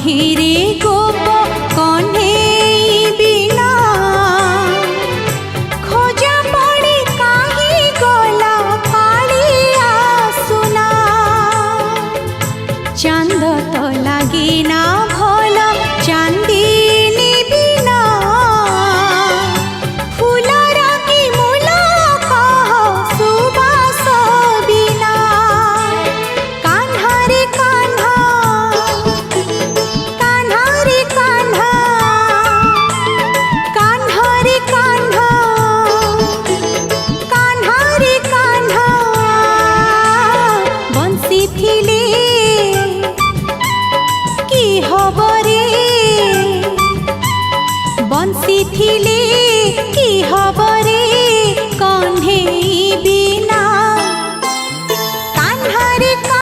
रे गोप कन्हई बिना खोजा पड़ी काहे गला कालिया सुना चांद तो लागे ना भल चांदिनी बिना फूलर की मूल कह सुबास बिना कान्हा रे कान्हा कान्हा रे कान्हा कान्हा रे कान्हा कान्हा रे कान्हा बंसी थिले